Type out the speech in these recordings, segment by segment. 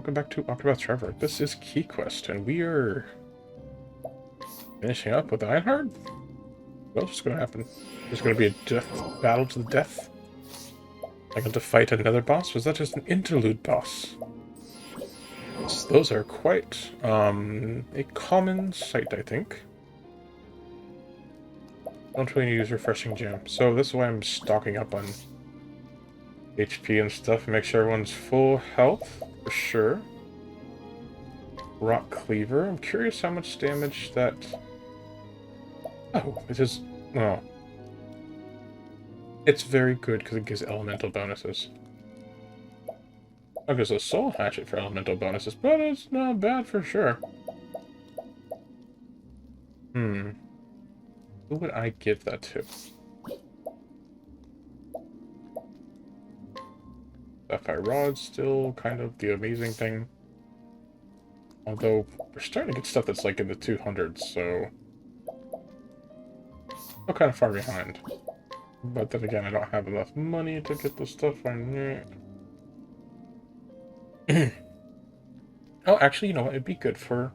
welcome back to Octopath Traveler. This is Key Quest, and we are finishing up with Erhardt. What's going to happen? There's going to be a battle to the death. I got to fight another boss? Was that just an interlude boss? So those are quite a common sight, I think. Don't really use refreshing gem. So this is why I'm stocking up on HP and stuff. Make sure everyone's full health, for sure. Rock Cleaver. I'm curious how much damage that... Oh, it is... Oh. It's very good because it gives elemental bonuses. Oh, there's a Soul Hatchet for elemental bonuses, but it's not bad for sure. Who would I give that to? Sapphire Rod's still kind of the amazing thing. Although, we're starting to get stuff that's like in the 200s, so... Still kind of far behind. But then again, I don't have enough money to get the stuff I need. Oh, actually, you know what? It'd be good for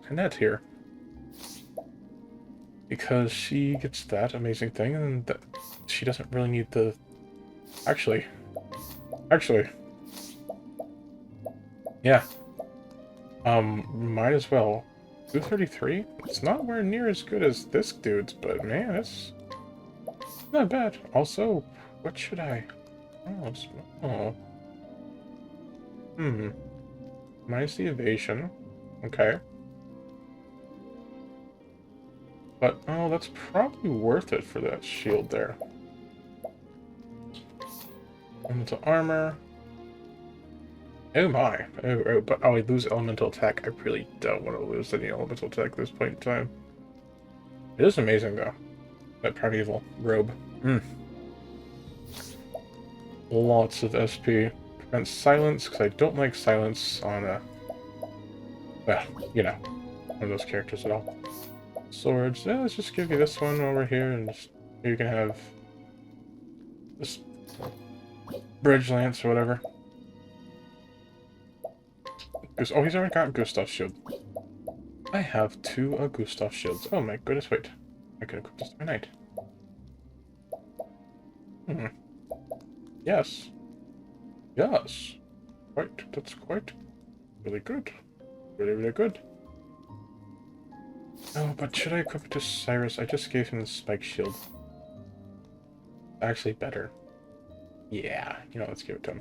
Annette here. Because she gets that amazing thing, and that she doesn't really need the... Actually... Yeah. Might as well. 233? It's not nowhere near as good as this dude's, but man, it's not bad. Also, what should I... Oh. Minus the evasion. Okay. But, oh, that's probably worth it for that shield there. Elemental armor. Oh my. But I lose elemental attack. I really don't want to lose any elemental attack at this point in time. It is amazing, though. That primeval robe. Lots of SP. Prevents silence, because I don't like silence on a... Well, you know, one of those characters at all. Swords. Yeah, let's just give you this one over here, and just, you can have this bridge lance or whatever. Oh, he's already got Gustav's shield. I have two Gustav shields. Oh my goodness, wait. I could equip this to my knight. Yes. Yes. Quite. That's quite really good. Really, really good. Oh, but should I equip it to Cyrus? I just gave him the spike shield. Actually better. Yeah, you know, let's give it to him.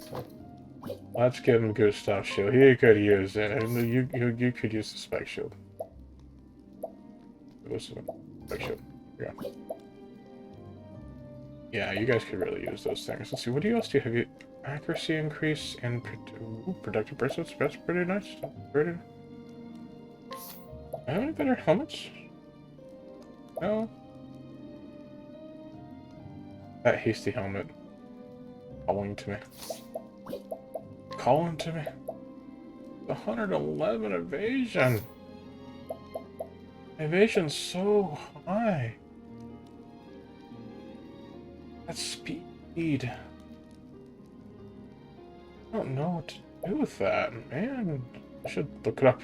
Let's give him Gustav's shield. He could use it. You could use the spike shield. This is a spike shield. Yeah. Yeah, you guys could really use those things. Let's see, what else do you have? Accuracy increase and productive bracelets. That's pretty nice. Pretty. I have any better helmets? No. That hasty helmet. Calling to me. Calling to me. 111 evasion. Evasion's so high. That's speed. I don't know what to do with that, man. I should look it up.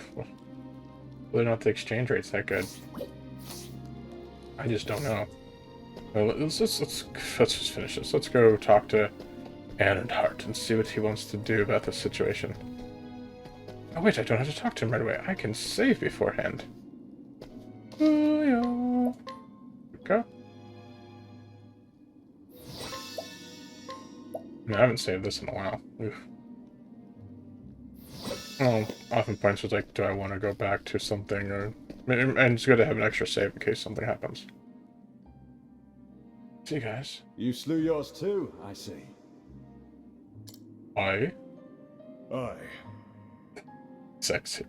Whether or not the exchange rate's that good. I just don't know. Well, let's just finish this. Let's go talk to Erhardt and see what he wants to do about this situation. Oh wait, I don't have to talk to him right away. I can save beforehand. Go. No, I haven't saved this in a while. Oof. Oh, often points was like, do I want to go back to something, or... And it's good to have an extra save in case something happens. See you guys. You slew yours too, I see. Aye. Sexy.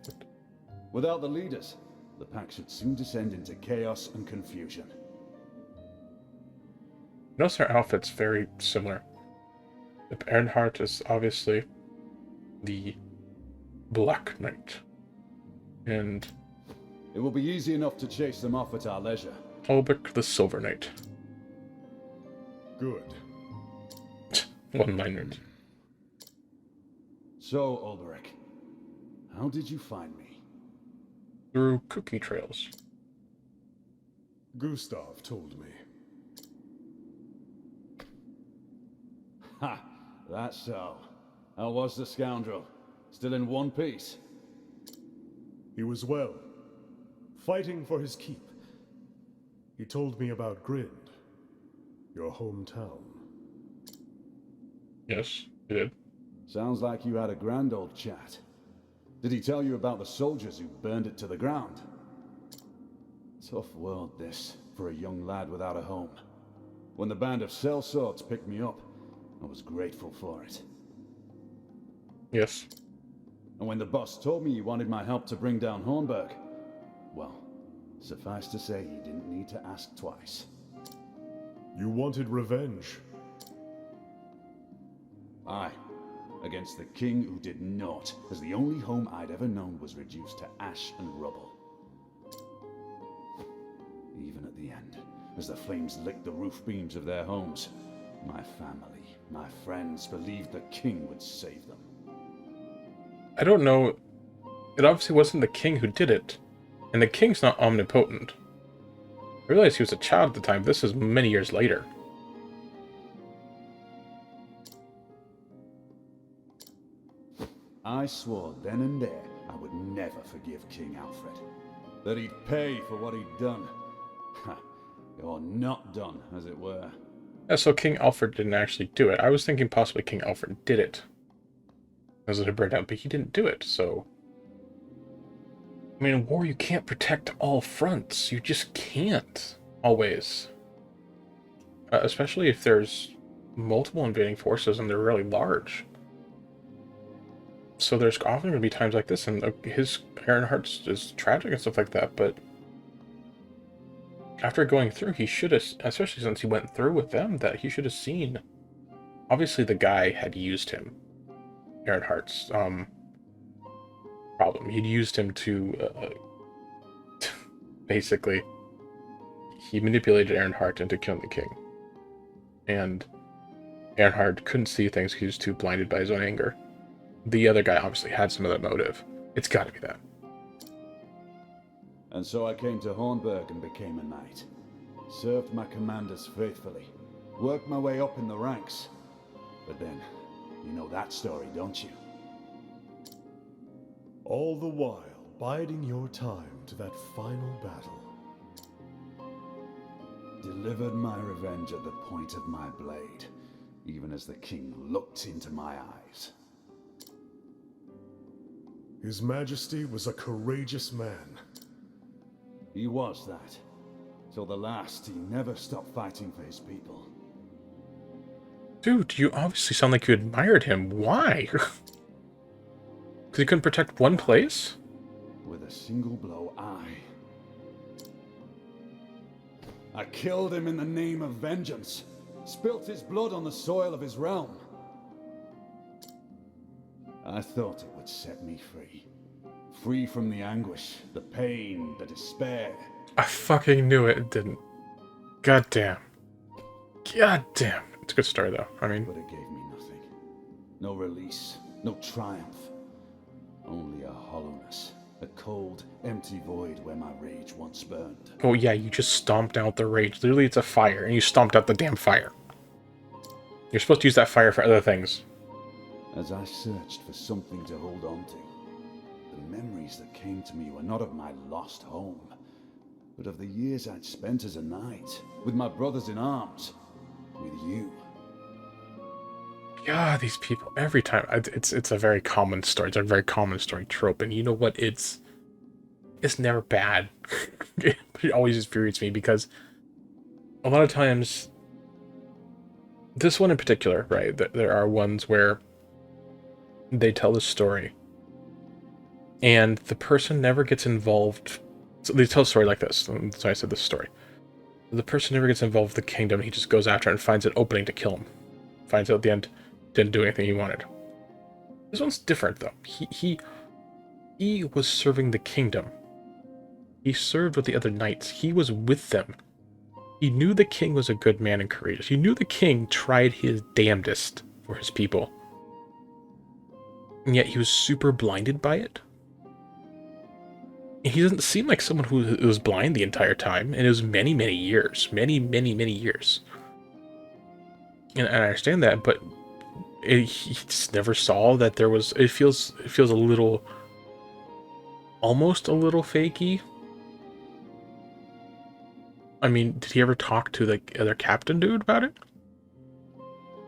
Without the leaders, the pack should soon descend into chaos and confusion. Notice their outfits very similar. Erhardt is obviously the Black Knight. And it will be easy enough to chase them off at our leisure. Olberic the Silver Knight. Good. One-liners. So, Olberic, how did you find me? Through cookie trails. Gustav told me. Ha! That's so. How was the scoundrel? Still in one piece? He was well, fighting for his keep. He told me about Grind, your hometown. Yes, he did. Sounds like you had a grand old chat. Did he tell you about the soldiers who burned it to the ground? Tough world, this, for a young lad without a home. When the band of sellswords picked me up, I was grateful for it. Yes. And when the boss told me he wanted my help to bring down Hornburg, well, suffice to say he didn't need to ask twice. You wanted revenge. Aye, against the king who did naught, as the only home I'd ever known was reduced to ash and rubble. Even at the end, as the flames licked the roof beams of their homes, my family, my friends believed the king would save them. I don't know. It obviously wasn't the king who did it. And the king's not omnipotent. I realized he was a child at the time. This is many years later. I swore then and there I would never forgive King Alfred. That he'd pay for what he'd done. Or not done, as it were. Yeah, so King Alfred didn't actually do it. I was thinking possibly King Alfred did it. As it had burned out, but he didn't do it, so... I mean, in war, you can't protect all fronts. You just can't. Always. Especially if there's multiple invading forces and they're really large. So there's often going to be times like this, and his Erhardt is tragic and stuff like that, but... After going through, he should have, especially since he went through with them, that he should have seen... Obviously, the guy had used him. Erhardt's problem. He'd used him to basically he manipulated Erhardt into killing the king. And Erhardt couldn't see things because he was too blinded by his own anger. The other guy obviously had some other motive. It's got to be that. And so I came to Hornburg and became a knight. Served my commanders faithfully. Worked my way up in the ranks. But then, you know that story, don't you? All the while, biding your time to that final battle. Delivered my revenge at the point of my blade, even as the king looked into my eyes. His Majesty was a courageous man. He was that. Till the last, he never stopped fighting for his people. Dude, you obviously sound like you admired him. Why? Because he couldn't protect one place? With a single blow, I killed him in the name of vengeance. Spilt his blood on the soil of his realm. I thought it would set me free. Free from the anguish, the pain, the despair. I fucking knew it. It didn't. God damn. God damn. It's a good story, though. I mean... But it gave me nothing. No release. No triumph. Only a hollowness. A cold, empty void where my rage once burned. Oh, yeah, you just stomped out the rage. Literally, it's a fire, and you stomped out the damn fire. You're supposed to use that fire for other things. As I searched for something to hold on to, the memories that came to me were not of my lost home, but of the years I'd spent as a knight, with my brothers in arms, with you. God, these people, every time, it's a very common story. It's a very common story trope, and you know what? It's never bad. It always infuriates me, because a lot of times, this one in particular, right, there are ones where they tell the story, and the person never gets involved. So they tell a story like this, so I said this story. The person never gets involved with the kingdom, he just goes after it and finds an opening to kill him. Finds out at the end, didn't do anything he wanted. This one's different, though. He was serving the kingdom. He served with the other knights. He was with them. He knew the king was a good man and courageous. He knew the king tried his damnedest for his people. and yet he was super blinded by it. He doesn't seem like someone who was blind the entire time, and it was many, many years. Many, many, many years. And I understand that, but he just never saw that there was... It feels a little... Almost a little fakey. I mean, did he ever talk to the other captain dude about it?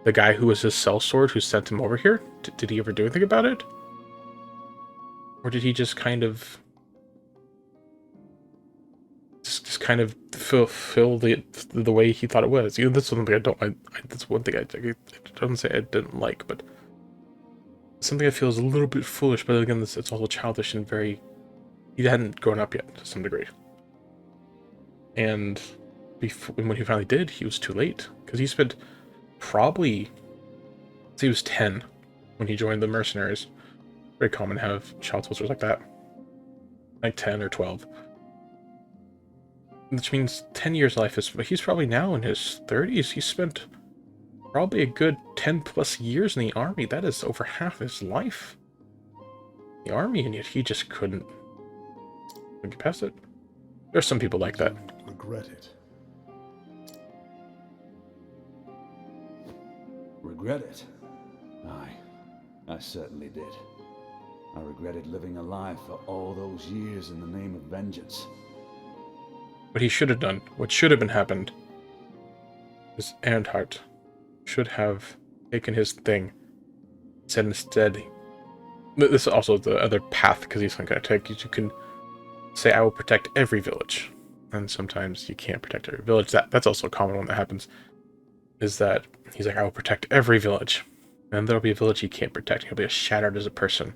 The guy who was his sellsword who sent him over here? Did he ever do anything about it? Or did he just kind of... Just kind of fill the way he thought it was? You know, that's something I don't... that's one thing I don't say I didn't like, but... Something I feel is a little bit foolish, but again, it's also childish and very... He hadn't grown up yet, to some degree. And when he finally did, he was too late. Because he spent probably... he was 10 when he joined the mercenaries. Very common to have child soldiers like that. Like 10 or 12. Which means 10 years of life is... He's probably now in his 30s. He spent probably a good 10 plus years in the army. That is over half his life. The army, and yet he just couldn't get past it. There's some people like that. Regret it. Regret it? Aye, I certainly did. I regretted living a life for all those years in the name of vengeance. What he should have done, what should have been happened, is Erhardt should have taken his thing, said instead... This is also the other path, because he's going to take... You can say, I will protect every village. And sometimes you can't protect every village. That's also a common one that happens. Is that he's like, I will protect every village. And there'll be a village he can't protect. He'll be shattered as a person.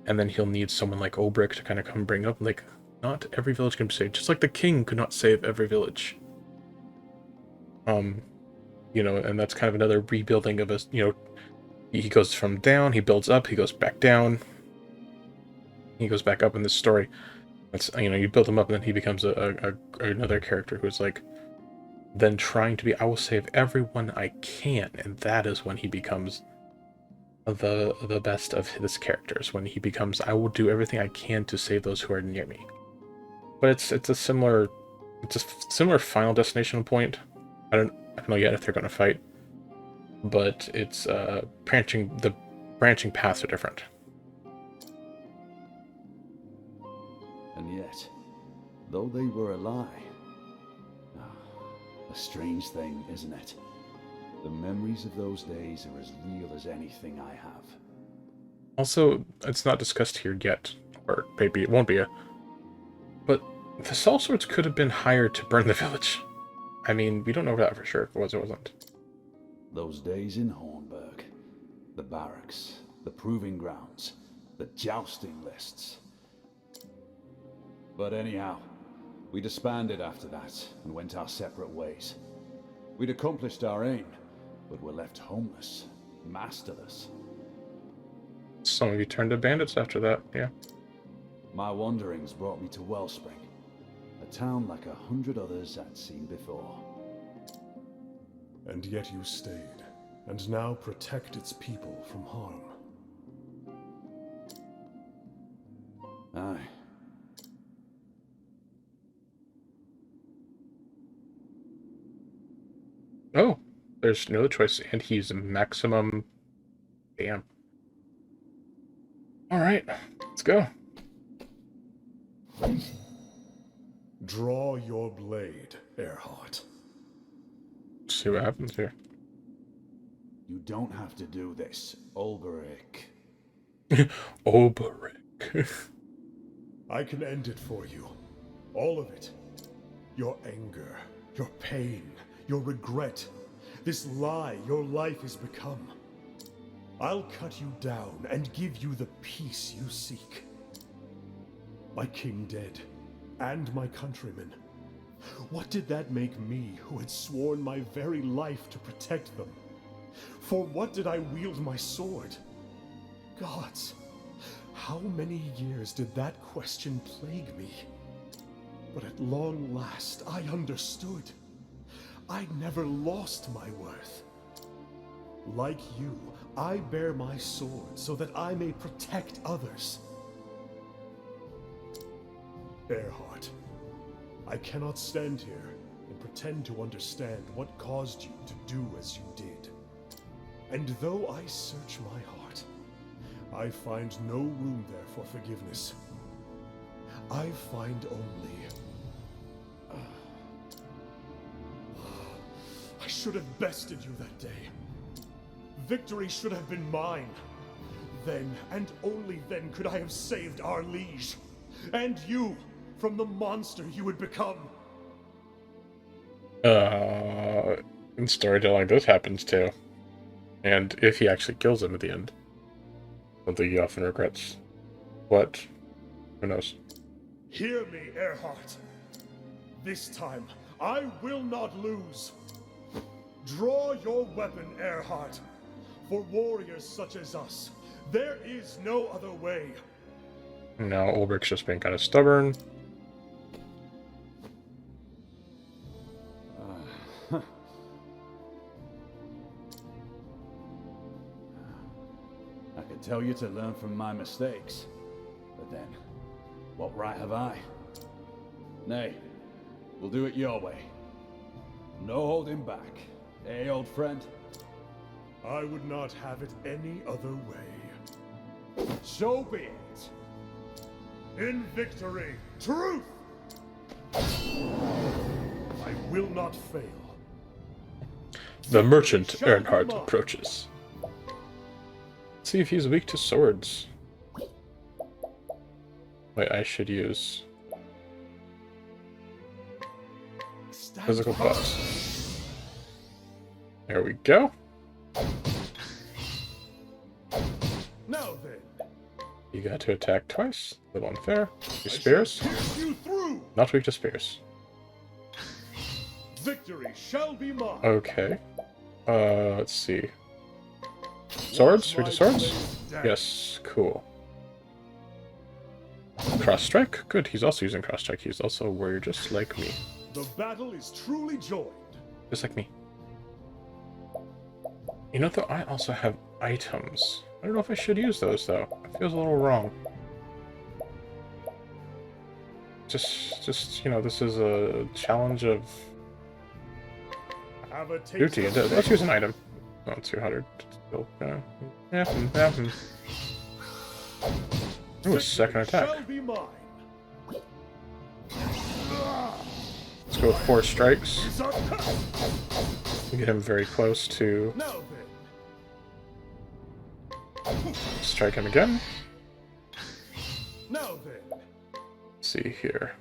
And then he'll need someone like Olberic to kind of come bring up, like, not every village can be saved. Just like the king could not save every village. You know, and that's kind of another rebuilding of a, you know, he goes from down, he builds up, he goes back down. He goes back up in this story. That's, you know, you build him up and then he becomes another character who's like, then trying to be, I will save everyone I can. And that is when he becomes the best of his characters. When he becomes, I will do everything I can to save those who are near me. But it's a similar final destination point. I don't know yet if they're going to fight. But it's the branching paths are different. And yet, though they were a lie, a strange thing, isn't it? The memories of those days are as real as anything I have. Also, it's not discussed here yet, or maybe it won't be, but the sellswords could have been hired to burn the village. I mean, we don't know that for sure, if it was or wasn't. Those days in Hornburg, the barracks, the proving grounds, the jousting lists. But anyhow, we disbanded after that and went our separate ways. We'd accomplished our aim, but were left homeless, masterless. Some of you turned to bandits after that, yeah. My wanderings brought me to Wellspring, a town like 100 others I'd seen before. And yet you stayed, and now protect its people from harm. Aye. Oh, there's no other choice, and he's maximum... Damn. Alright, let's go. Draw your blade, Erhardt. See what happens here. You don't have to do this, Olberic. Olberic. I can end it for you. All of it. Your anger, your pain, your regret, this lie your life has become. I'll cut you down and give you the peace you seek. My king dead, and my countrymen. What did that make me, who had sworn my very life to protect them? For what did I wield my sword? Gods, how many years did that question plague me? But at long last, I understood. I never lost my worth. Like you, I bear my sword so that I may protect others. Erhardt, I cannot stand here and pretend to understand what caused you to do as you did. And though I search my heart, I find no room there for forgiveness. I find only... I should have bested you that day. Victory should have been mine. Then, and only then, could I have saved our liege. And you, from the monster you would become. In storytelling, this happens too. And if he actually kills him at the end. Something he often regrets. What? Who knows? Hear me, Erhardt. This time, I will not lose. Draw your weapon, Erhardt. For warriors such as us, there is no other way. Now Olberic's just being kind of stubborn. I could tell you to learn from my mistakes, but then, what right have I? Nay, we'll do it your way. No holding back. Eh, old friend? I would not have it any other way. So be it. In victory, truth! I will not fail. The merchant Erhardt approaches. Let's see if he's weak to swords. Wait, I should use physical buffs. There we go. Now then, You got to attack twice. A little unfair. Your spears? you through. Not weak to spears. Victory shall be mine. Okay. Let's see. Swords? Weak to swords? Yes, cool. Cross strike? Good, he's also using cross strike. He's also a warrior just like me. The battle is truly joined. Just like me. You know, though, I also have items. I don't know if I should use those, though. It feels a little wrong. Just you know, this is a challenge of Have a taste duty. of Let's use an item. Oh, 200. Still, Ooh, a second attack. shall be mine. Let's go with 4 strikes. It's our path. We get him very close to Now then. strike him again. Now then. Let's see here.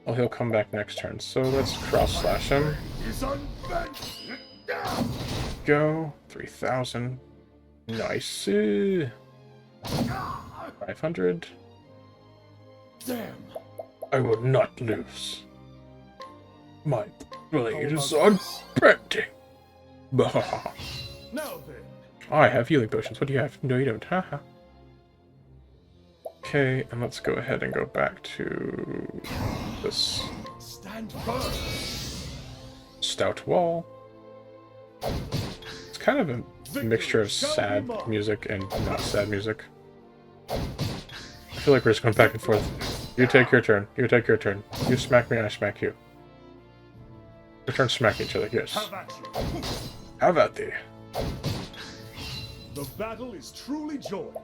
Well, he'll come back next turn, so let's cross slash him. Is unbent. Go. 3,000. Nice. 500. Damn. I will not lose. My blade is unbending. Bah. Now then. I have healing potions. What do you have? No, you don't. Haha. Okay, and let's go ahead and go back to this Stand firm. stout wall. It's kind of a mixture of sad music and not sad music. I feel like we're just going back and forth. You take your turn. You take your turn. You smack me, I smack you. Your turn smack each other, yes. Have at you. Have at thee. The battle is truly joined.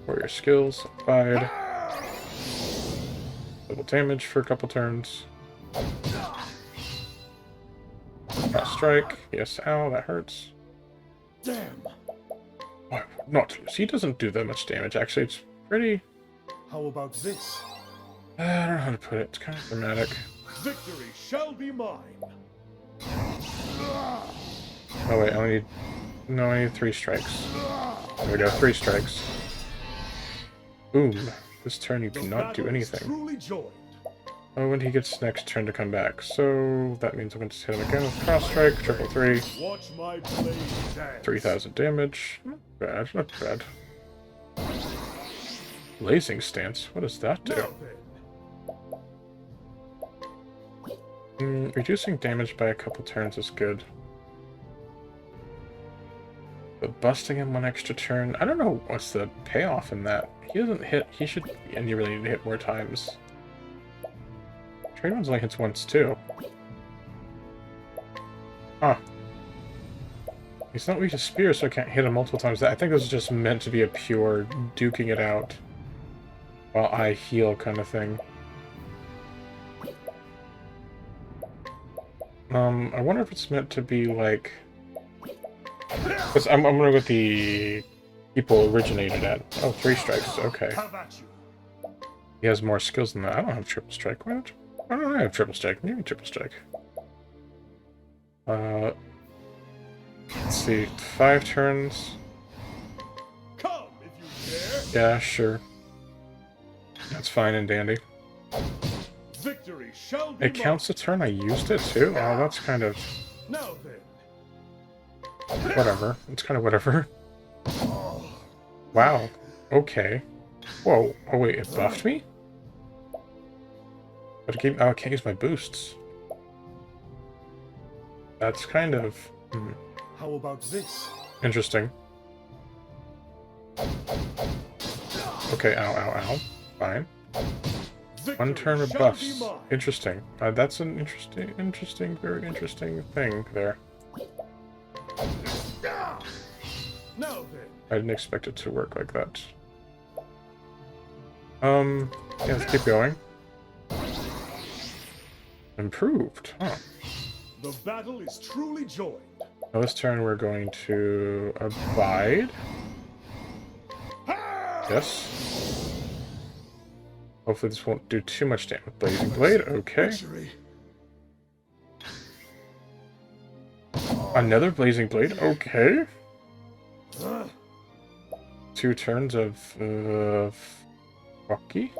Warrior skills applied. Double damage for a couple turns. Cross strike. Yes, ow, that hurts. Damn. Why not lose? He doesn't do that much damage, actually. It's pretty... How about this? I don't know how to put it. It's kind of dramatic. Victory shall be mine. Oh wait, I only need... No, I need 3 strikes. There we go, 3 strikes. Boom. This turn you The cannot do battle is anything. truly joined. Oh, when he gets next turn to come back. So that means I'm going to just hit him again with cross strike, triple 3. Watch my blade dance. 3,000 damage. Not bad, not bad. Blazing stance. What does that do? Now then. Reducing damage by a couple turns is good. But busting him one extra turn, I don't know what's the payoff in that. He doesn't hit, he should, and you really need to hit more times. Trade ones only hits once too. Huh. He's not weak to spear, so I can't hit him multiple times. I think this is just meant to be a pure duking it out while I heal kind of thing. I wonder if it's meant to be like... Because I'm wondering what the people originated at. Oh, 3 strikes, okay. He has more skills than that. I don't have triple strike. Why don't I have triple strike? Maybe triple strike. Let's see, 5 turns. Come if you dare. Yeah, sure. That's fine and dandy. Victory shall be It counts the turn I used it too? Oh, that's kind of... now then. Whatever. It's kind of whatever. Wow. Okay. Whoa. Oh wait, it buffed me? But it gave... Oh, I can't use my boosts. That's kind of... How about this? Interesting. Okay, ow, ow, ow. Fine. One turn of buffs. Interesting. That's an interesting, very interesting thing there. Now then. I didn't expect it to work like that. Yeah, let's keep going. Improved, huh? The battle is truly joined. Now this turn we're going to abide. Yes. Hopefully this won't do too much damage. Blazing Blade, okay. Another Blazing Blade, okay. 2 turns of Rocky.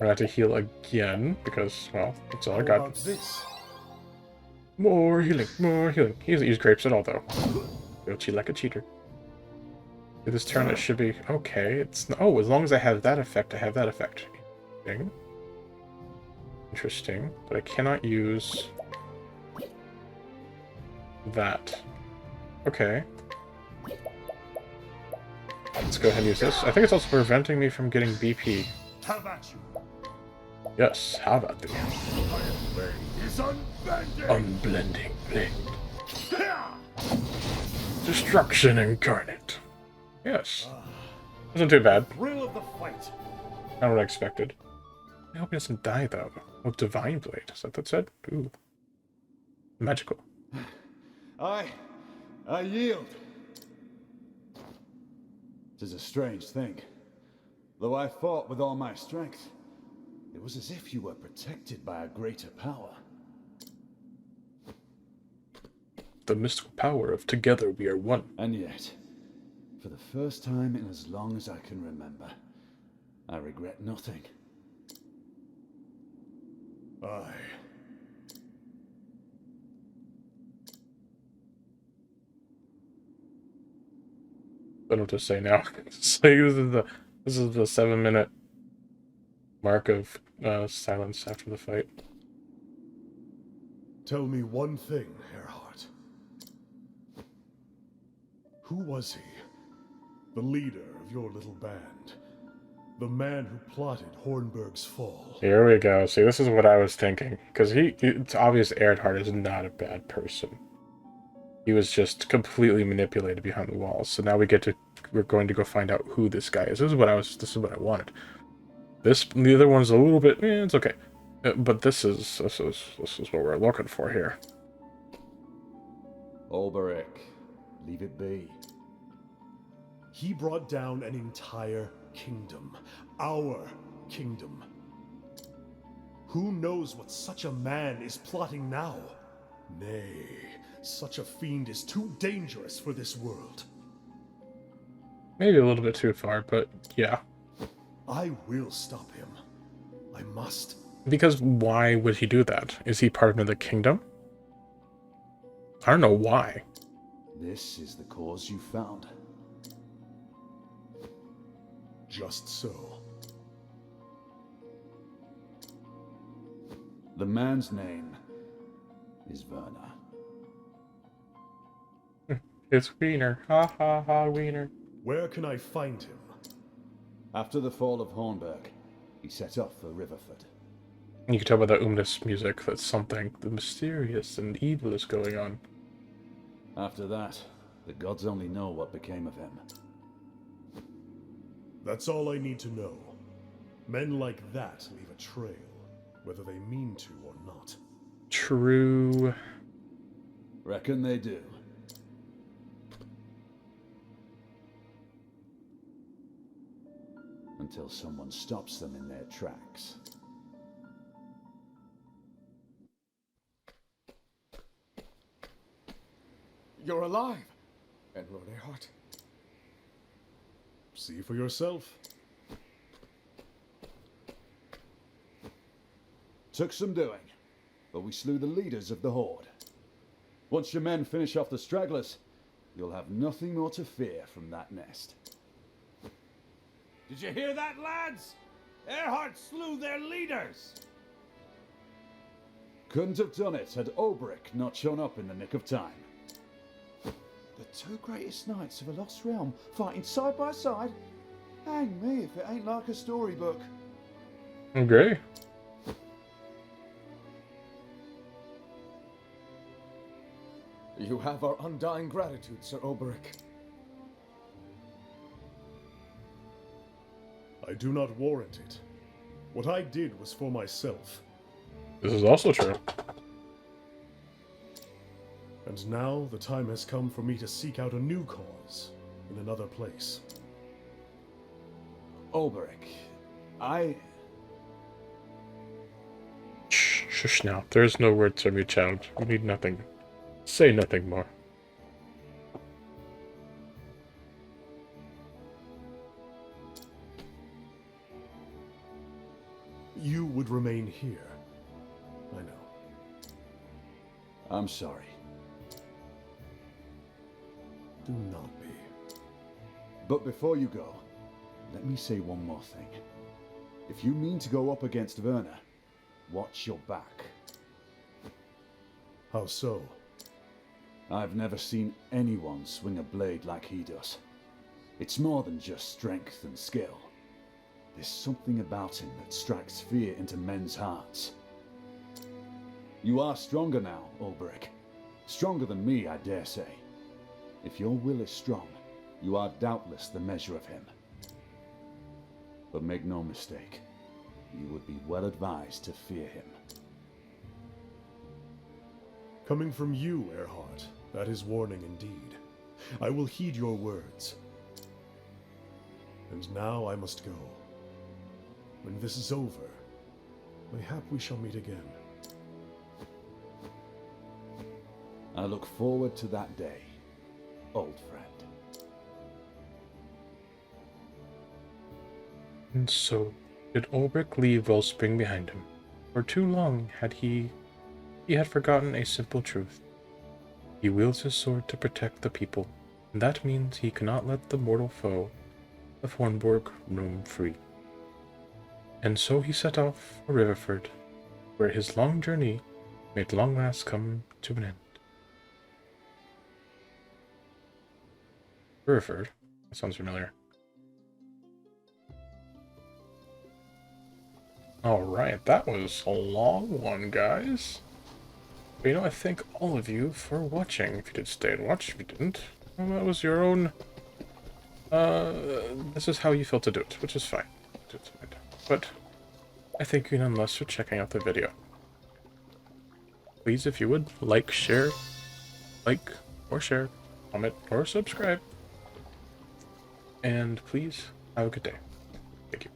I have to heal again because, well, that's all I got. More healing, more healing. He doesn't use grapes at all, though. He'll cheat like a cheater. This turn it should be okay. It's oh, as long as I have that effect, I have that effect. Interesting. Interesting, but I cannot use that. Okay. Let's go ahead and use this. I think it's also preventing me from getting BP. Have at you. Yes, how about the unblending blade? Destruction incarnate. Yes. Wasn't too bad. Thrill of the fight. Not what I expected. I hope he doesn't die, though. Oh, Divine Blade. Is that what that said? Ooh. Magical. I yield. Tis a strange thing. Though I fought with all my strength, it was as if you were protected by a greater power. The mystical power of together we are one. And yet, for the first time in as long as I can remember, I regret nothing. Aye. I don't know what to say now. It's like, this is the 7-minute mark of silence after the fight. Tell me one thing, Erhardt. Who was he? The leader of your little band? The man who plotted Hornburg's fall? Here we go. See, this is what I was thinking. Because it's obvious Erhardt is not a bad person. He was just completely manipulated behind the walls. So now we're going to go find out who this guy is. This is what I wanted. The other one's a little bit, it's okay. But this is what we're looking for here. Olberic, leave it be. He brought down an entire kingdom. Our kingdom. Who knows what such a man is plotting now? Nay, such a fiend is too dangerous for this world. Maybe a little bit too far, but yeah. I will stop him. I must. Because why would he do that? Is he part of the kingdom? I don't know why. This is the cause you found. Just so. The man's name is Werner. It's Wiener. Ha ha ha, Wiener. Where can I find him? After the fall of Hornburg, he set off for Riverford. You can tell by the ominous music that something mysterious and evil is going on. After that, the gods only know what became of him. That's all I need to know. Men like that leave a trail, whether they mean to or not. True. Reckon they do. Until someone stops them in their tracks. You're alive, and Lord Erhardt. See for yourself. Took some doing, but we slew the leaders of the Horde. Once your men finish off the stragglers, you'll have nothing more to fear from that nest. Did you hear that, lads? Erhardt slew their leaders! Couldn't have done it had Olberic not shown up in the nick of time. The two greatest knights of a lost realm fighting side by side? Hang me if it ain't like a storybook. Okay. You have our undying gratitude, Sir Olberic. I do not warrant it. What I did was for myself. This is also true. And now the time has come for me to seek out a new cause in another place. Olberic, Shh, shush now. There's no words from you, child. We need nothing. Say nothing more. You would remain here. I know. I'm sorry. Do not be. But before you go, let me say one more thing. If you mean to go up against Werner, watch your back. How so? I've never seen anyone swing a blade like he does. It's more than just strength and skill. There's something about him that strikes fear into men's hearts. You are stronger now, Olberic. Stronger than me, I dare say. If your will is strong, you are doubtless the measure of him. But make no mistake, you would be well advised to fear him. Coming from you, Erhardt, that is warning indeed. I will heed your words. And now I must go. When this is over, mayhap we shall meet again. I look forward to that day, old friend. And so did Olberic leave Wellspring behind him. For too long he had forgotten a simple truth. He wields his sword to protect the people, and that means he cannot let the mortal foe of Hornburg roam free. And so he set off for Riverford, where his long journey may at long last come to an end. Riverford? That sounds familiar. Alright, that was a long one, guys. But you know, I thank all of you for watching. If you did stay and watch, if you didn't, well, that was your own... this is how you felt to do it, which is fine. It's fine. But I thank you nonetheless for checking out the video. Please, if you would, like, share, comment, or subscribe. And please, have a good day. Thank you.